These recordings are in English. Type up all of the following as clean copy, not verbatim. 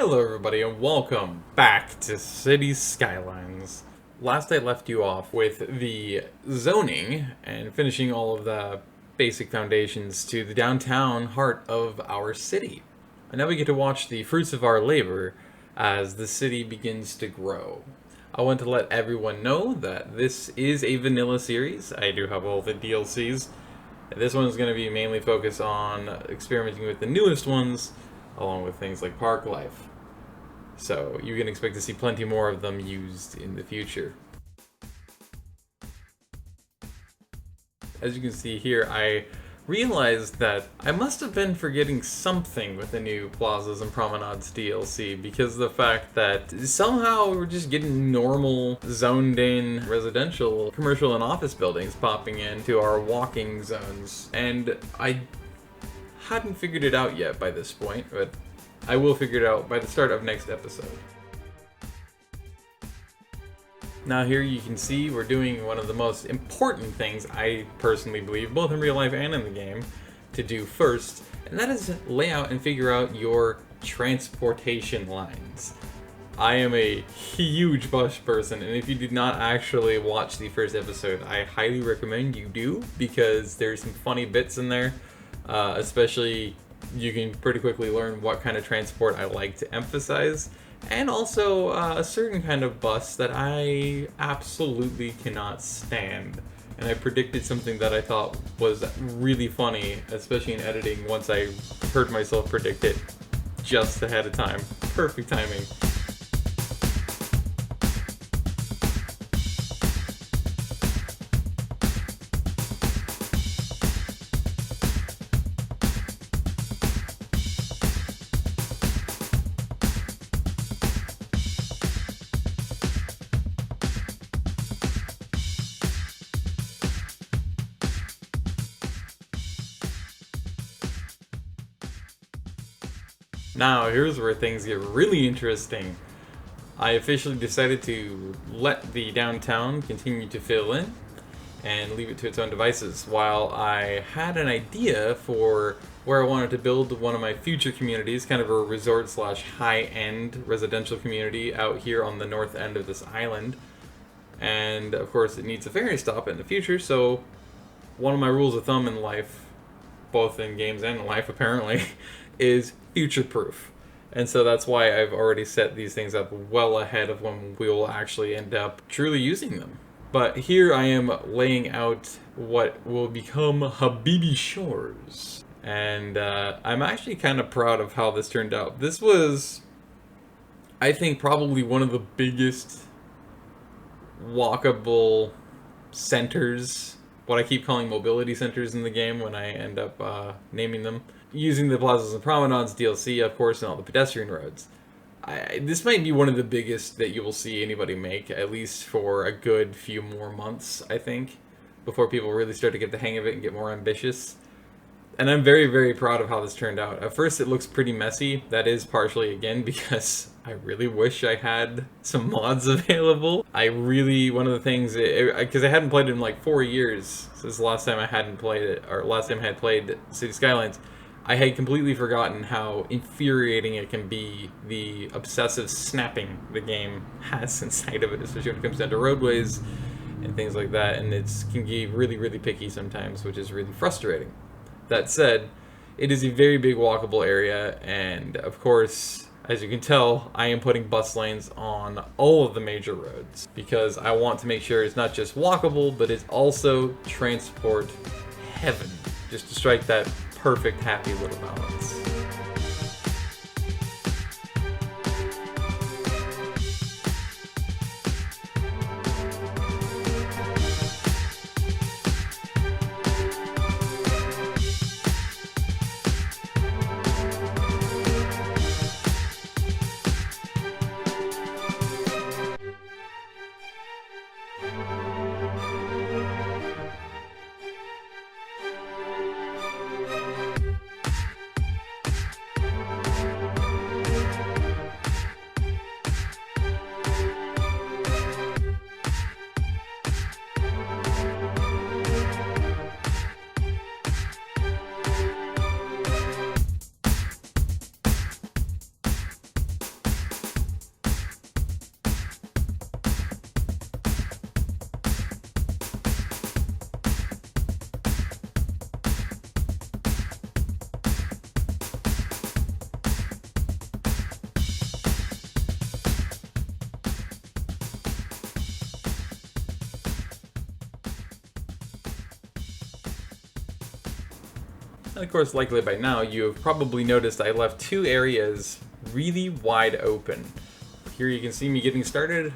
Hello everybody and welcome back to City Skylines. Last I left you off with the zoning and finishing all of the basic foundations to the downtown heart of our city. And now we get to watch the fruits of our labor as the city begins to grow. I want to let everyone know that this is a vanilla series. I do have all the DLCs. This one is going to be mainly focused on experimenting with the newest ones, along with things like park life. So you can expect to see plenty more of them used in the future. As you can see here, I realized that I must have been forgetting something with the new Plazas and Promenades DLC, because of the fact that somehow we're just getting normal zoned in residential, commercial, and office buildings popping into our walking zones. And I hadn't figured it out yet by this point, but I will figure it out by the start of next episode. Now here you can see we're doing one of the most important things I personally believe, both in real life and in the game, to do first, and that is lay out and figure out your transportation lines. I am a huge bus person, and if you did not actually watch the first episode, I highly recommend you do, because there's some funny bits in there. Especially, you can pretty quickly learn what kind of transport I like to emphasize, and also a certain kind of bus that I absolutely cannot stand. And I predicted something that I thought was really funny, especially in editing, once I heard myself predict it just ahead of time. Perfect timing. Now, here's where things get really interesting. I officially decided to let the downtown continue to fill in and leave it to its own devices, while I had an idea for where I wanted to build one of my future communities, kind of a resort slash high-end residential community out here on the north end of this island. And of course it needs a ferry stop in the future, so one of my rules of thumb in life, both in games and in life apparently, is future-proof. And so that's why I've already set these things up well ahead of when we will actually end up truly using them. But here I am laying out what will become Habibi Shores. And I'm actually kind of proud of how this turned out. This was, I think, probably one of the biggest walkable centers, what I keep calling mobility centers in the game when I end up naming them, using the Plazas and Promenades DLC, of course, and all the pedestrian roads. This might be one of the biggest that you will see anybody make, at least for a good few more months, I think, before people really start to get the hang of it and get more ambitious. And I'm very, very proud of how this turned out. At first it looks pretty messy. That is partially, again, because I really wish I had some mods available. One of the things, because I hadn't played it in like 4 years since the last time I hadn't played it, or last time I had played City Skylines, I had completely forgotten how infuriating it can be, the obsessive snapping the game has inside of it, especially when it comes down to roadways and things like that, and it can be really, really picky sometimes, which is really frustrating. That said, it is a very big walkable area, and of course, as you can tell, I am putting bus lanes on all of the major roads, because I want to make sure it's not just walkable, but it's also transport heaven, just to strike that perfect, happy little balance. And of course, likely by now, you have probably noticed I left two areas really wide open. Here you can see me getting started,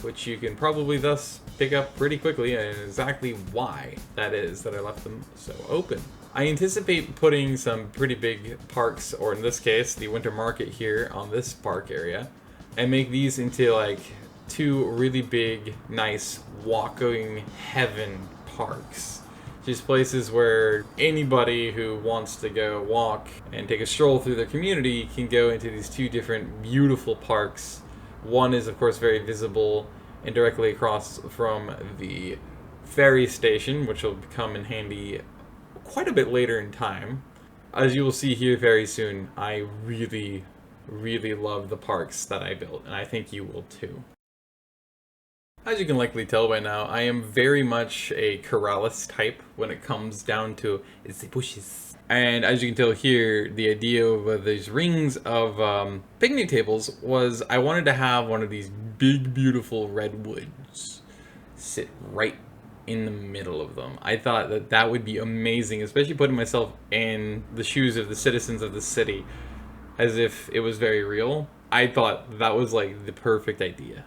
which you can probably thus pick up pretty quickly, and exactly why that is that I left them so open. I anticipate putting some pretty big parks, or in this case, the winter market here on this park area, and make these into like two really big, nice, walking heaven parks. Just places where anybody who wants to go walk and take a stroll through their community can go into these two different beautiful parks. One is, of course, very visible and directly across from the ferry station, which will come in handy quite a bit later in time. As you will see here very soon, I really, really love the parks that I built, and I think you will too. As you can likely tell by now, I am very much a Corrales type when it comes down to the bushes. And as you can tell here, the idea of these rings of picnic tables was I wanted to have one of these big, beautiful redwoods sit right in the middle of them. I thought that that would be amazing, especially putting myself in the shoes of the citizens of the city as if it was very real. I thought that was like the perfect idea.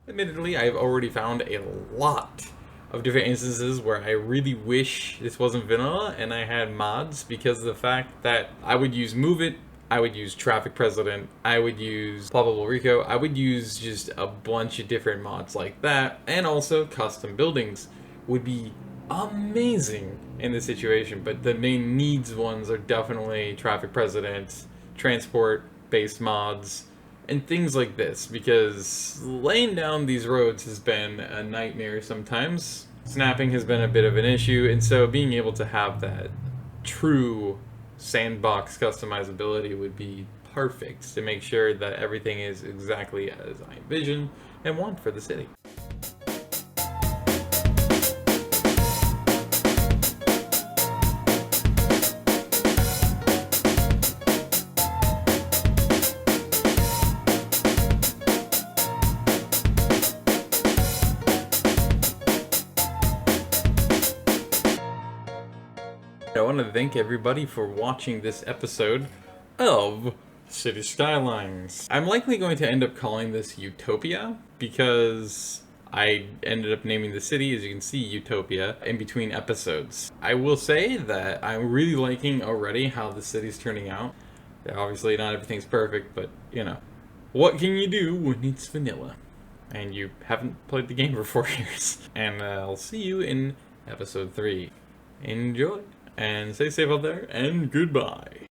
Admittedly, I've already found a lot of different instances where I really wish this wasn't vanilla and I had mods, because of the fact that I would use Move It, I would use Traffic President, I would use Plausible Rico, I would use just a bunch of different mods like that, and also custom buildings would be amazing in this situation. But the main needs ones are definitely Traffic President, transport based mods, and things like this, because laying down these roads has been a nightmare sometimes. Snapping has been a bit of an issue, and so being able to have that true sandbox customizability would be perfect to make sure that everything is exactly as I envision and want for the city. I want to thank everybody for watching this episode of City Skylines. I'm likely going to end up calling this Utopia because I ended up naming the city, as you can see, Utopia, in between episodes. I will say that I'm really liking already how the city's turning out. Obviously, not everything's perfect, but, you know, what can you do when it's vanilla? And you haven't played the game for 4 years. And I'll see you in episode 3. Enjoy! And stay safe out there, and goodbye.